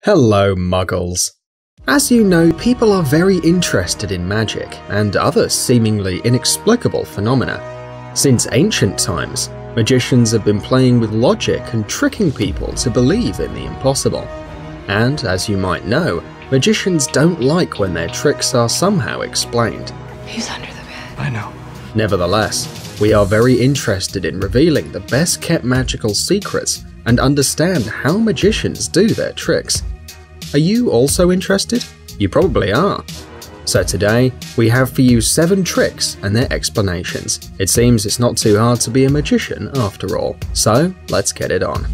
Hello, Muggles! As you know, people are very interested in magic and other seemingly inexplicable phenomena. Since ancient times, magicians have been playing with logic and tricking people to believe in the impossible. And, as you might know, magicians don't like when their tricks are somehow explained. He's under the bed. I know. Nevertheless, we are very interested in revealing the best-kept magical secrets and understand how magicians do their tricks. Are you also interested? You probably are. So today, we have for you 7 tricks and their explanations. It seems it's not too hard to be a magician after all. So, let's get it on.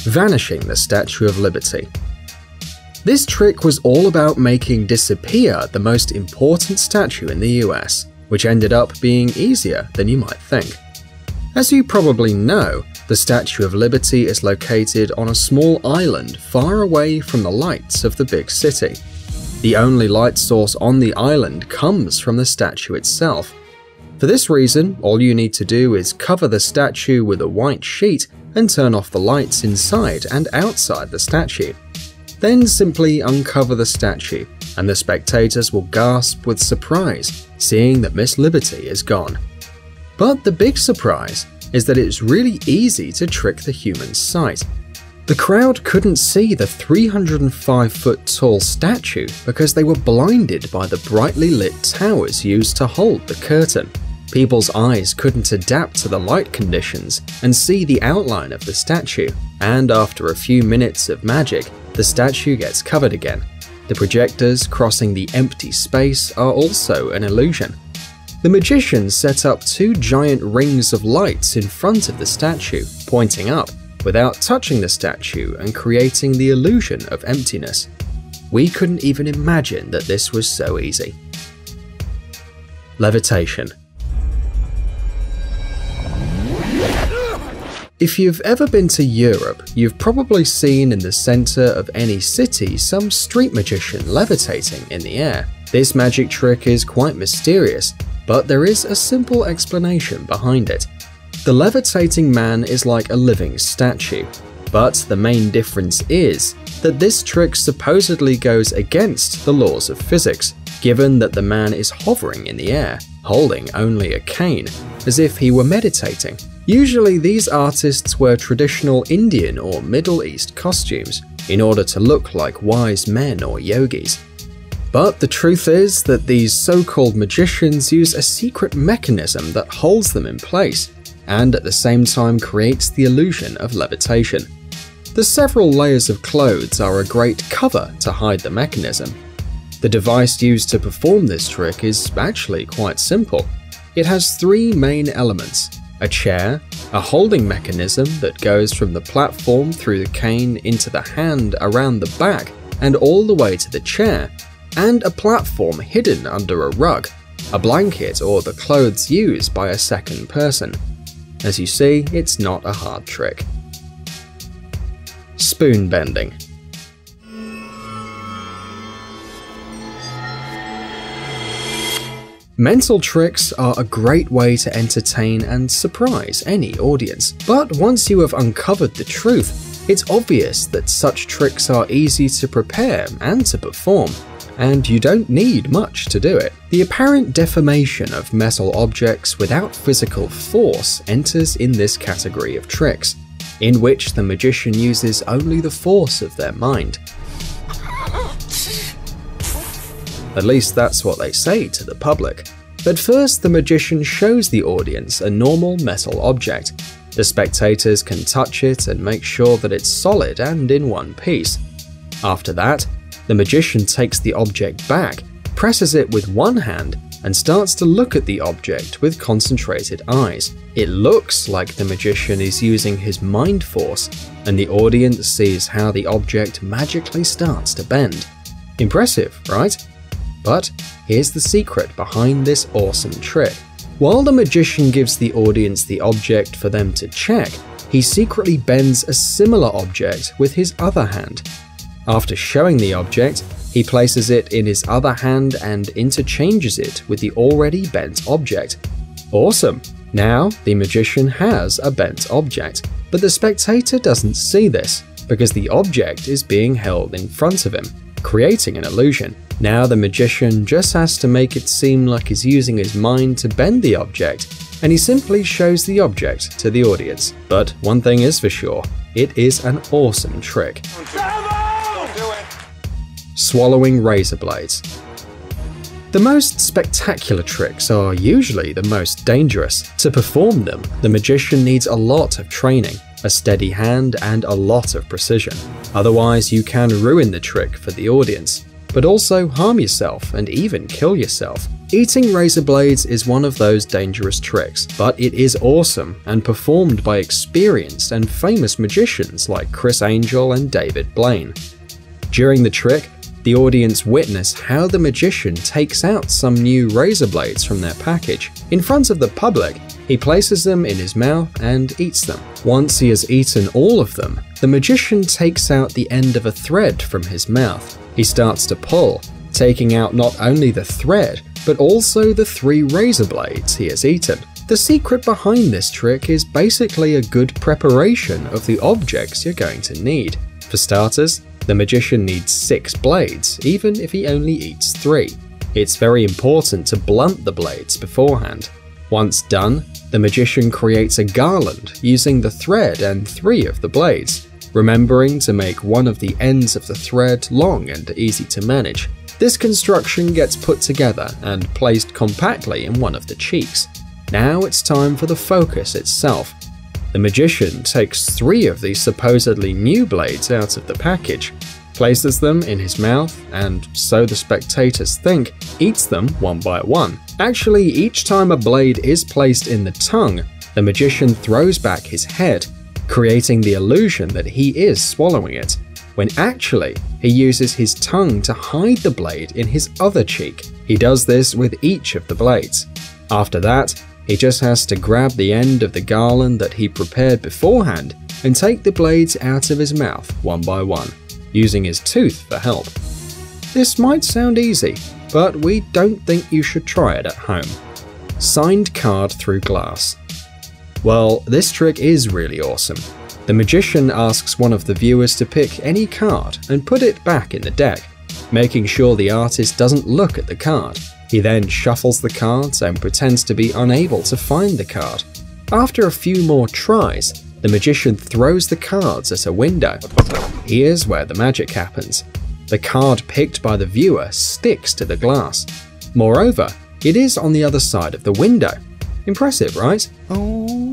Vanishing the Statue of Liberty. This trick was all about making disappear the most important statue in the US, which ended up being easier than you might think. As you probably know, the Statue of Liberty is located on a small island far away from the lights of the big city. The only light source on the island comes from the statue itself. For this reason, all you need to do is cover the statue with a white sheet and turn off the lights inside and outside the statue. Then simply uncover the statue, and the spectators will gasp with surprise, seeing that Miss Liberty is gone. But the big surprise is that it's really easy to trick the human sight. The crowd couldn't see the 305-foot tall statue because they were blinded by the brightly lit towers used to hold the curtain. People's eyes couldn't adapt to the light conditions and see the outline of the statue, and after a few minutes of magic, the statue gets covered again. The projectors crossing the empty space are also an illusion. The magician set up 2 giant rings of lights in front of the statue, pointing up, without touching the statue and creating the illusion of emptiness. We couldn't even imagine that this was so easy. Levitation. If you've ever been to Europe, you've probably seen in the center of any city some street magician levitating in the air. This magic trick is quite mysterious, but there is a simple explanation behind it. The levitating man is like a living statue, but the main difference is that this trick supposedly goes against the laws of physics, given that the man is hovering in the air, holding only a cane, as if he were meditating. Usually these artists wear traditional Indian or Middle East costumes in order to look like wise men or yogis. But the truth is that these so-called magicians use a secret mechanism that holds them in place, and at the same time creates the illusion of levitation. The several layers of clothes are a great cover to hide the mechanism. The device used to perform this trick is actually quite simple. It has 3 main elements: a chair, a holding mechanism that goes from the platform through the cane into the hand around the back and all the way to the chair, and a platform hidden under a rug, a blanket, or the clothes used by a second person. As you see, it's not a hard trick. Spoon bending. Mental tricks are a great way to entertain and surprise any audience, but once you have uncovered the truth, it's obvious that such tricks are easy to prepare and to perform, and you don't need much to do it. The apparent deformation of metal objects without physical force enters in this category of tricks, in which the magician uses only the force of their mind. At least that's what they say to the public. But first, the magician shows the audience a normal metal object. The spectators can touch it and make sure that it's solid and in one piece. After that, the magician takes the object back, presses it with one hand, and starts to look at the object with concentrated eyes. It looks like the magician is using his mind force, and the audience sees how the object magically starts to bend. Impressive, right? But here's the secret behind this awesome trick. While the magician gives the audience the object for them to check, he secretly bends a similar object with his other hand. After showing the object, he places it in his other hand and interchanges it with the already bent object. Awesome! Now the magician has a bent object. But the spectator doesn't see this, because the object is being held in front of him, creating an illusion. Now the magician just has to make it seem like he's using his mind to bend the object, and he simply shows the object to the audience. But one thing is for sure, it is an awesome trick. Swallowing razor blades. The most spectacular tricks are usually the most dangerous. To perform them, the magician needs a lot of training, a steady hand, and a lot of precision. Otherwise, you can ruin the trick for the audience, but also harm yourself and even kill yourself. Eating razor blades is one of those dangerous tricks, but it is awesome and performed by experienced and famous magicians like Criss Angel and David Blaine. During the trick, the audience witness how the magician takes out some new razor blades from their package. In front of the public, he places them in his mouth and eats them. Once he has eaten all of them, the magician takes out the end of a thread from his mouth. He starts to pull, taking out not only the thread, but also the 3 razor blades he has eaten. The secret behind this trick is basically a good preparation of the objects you're going to need. For starters, the magician needs 6 blades, even if he only eats 3. It's very important to blunt the blades beforehand. Once done, the magician creates a garland using the thread and 3 of the blades, remembering to make one of the ends of the thread long and easy to manage. This construction gets put together and placed compactly in one of the cheeks. Now it's time for the focus itself. The magician takes 3 of these supposedly new blades out of the package, places them in his mouth, and, so the spectators think, eats them one by one. Actually, each time a blade is placed in the tongue, the magician throws back his head, creating the illusion that he is swallowing it, when actually he uses his tongue to hide the blade in his other cheek. He does this with each of the blades. After that, he just has to grab the end of the garland that he prepared beforehand and take the blades out of his mouth one by one, using his tooth for help. This might sound easy, but we don't think you should try it at home. Signed card through glass. Well, this trick is really awesome. The magician asks one of the viewers to pick any card and put it back in the deck, making sure the artist doesn't look at the card. He then shuffles the cards and pretends to be unable to find the card. After a few more tries, the magician throws the cards at a window. Here's where the magic happens. The card picked by the viewer sticks to the glass. Moreover, it is on the other side of the window. Impressive, right? Oh,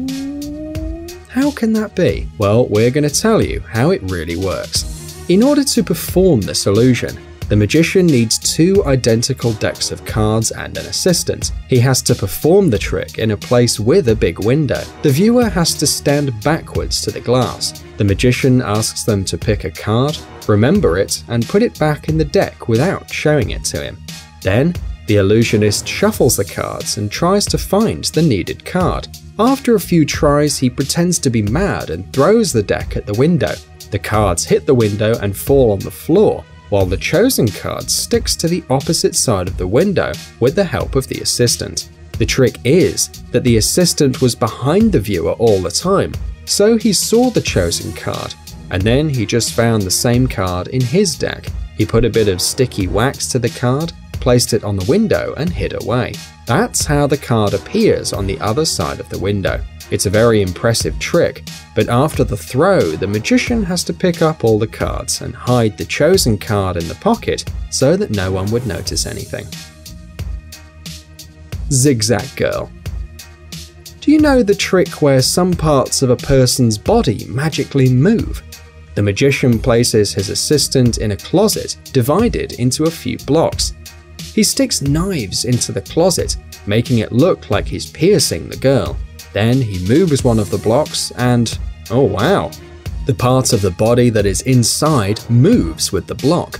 how can that be? Well, we're going to tell you how it really works. In order to perform this illusion, the magician needs 2 identical decks of cards and an assistant. He has to perform the trick in a place with a big window. The viewer has to stand backwards to the glass. The magician asks them to pick a card, remember it, and put it back in the deck without showing it to him. Then, the illusionist shuffles the cards and tries to find the needed card. After a few tries, he pretends to be mad and throws the deck at the window. The cards hit the window and fall on the floor, while the chosen card sticks to the opposite side of the window with the help of the assistant. The trick is that the assistant was behind the viewer all the time, so he saw the chosen card, and then he just found the same card in his deck. He put a bit of sticky wax to the card, placed it on the window, and hid away. That's how the card appears on the other side of the window. It's a very impressive trick, but after the throw, the magician has to pick up all the cards and hide the chosen card in the pocket so that no one would notice anything. Zigzag Girl. Do you know the trick where some parts of a person's body magically move? The magician places his assistant in a closet divided into a few blocks. He sticks knives into the closet, making it look like he's piercing the girl. Then he moves one of the blocks and, oh wow, the part of the body that is inside moves with the block.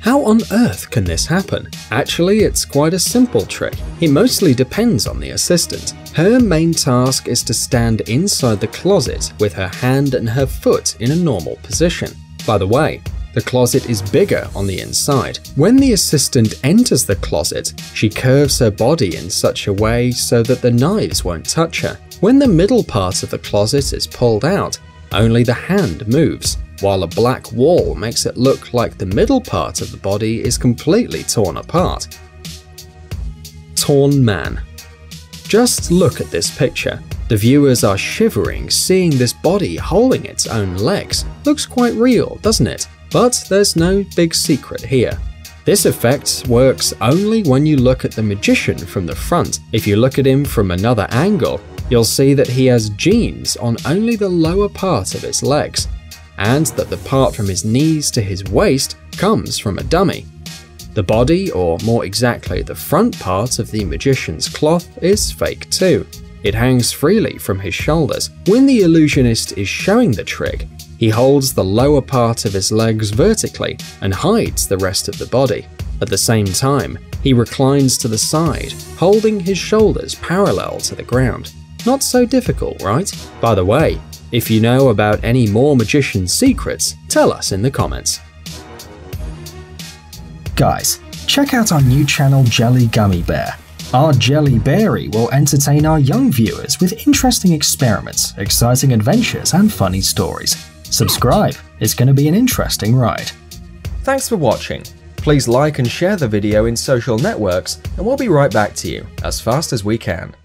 How on earth can this happen? Actually, it's quite a simple trick. It mostly depends on the assistant. Her main task is to stand inside the closet with her hand and her foot in a normal position. By the way, the closet is bigger on the inside. When the assistant enters the closet, she curves her body in such a way so that the knives won't touch her. When the middle part of the closet is pulled out, only the hand moves, while a black wall makes it look like the middle part of the body is completely torn apart. Torn man. Just look at this picture. The viewers are shivering seeing this body holding its own legs. Looks quite real, doesn't it? But there's no big secret here. This effect works only when you look at the magician from the front. If you look at him from another angle, you'll see that he has jeans on only the lower part of his legs, and that the part from his knees to his waist comes from a dummy. The body, or more exactly the front part of the magician's cloth, is fake too. It hangs freely from his shoulders. When the illusionist is showing the trick, he holds the lower part of his legs vertically and hides the rest of the body. At the same time, he reclines to the side, holding his shoulders parallel to the ground. Not so difficult, right? By the way, if you know about any more magician secrets, tell us in the comments. Guys, check out our new channel Jelly Gummy Bear. Our Jelly Berry will entertain our young viewers with interesting experiments, exciting adventures, and funny stories. Subscribe, it's going to be an interesting ride. Thanks for watching. Please like and share the video in social networks, and we'll be right back to you as fast as we can.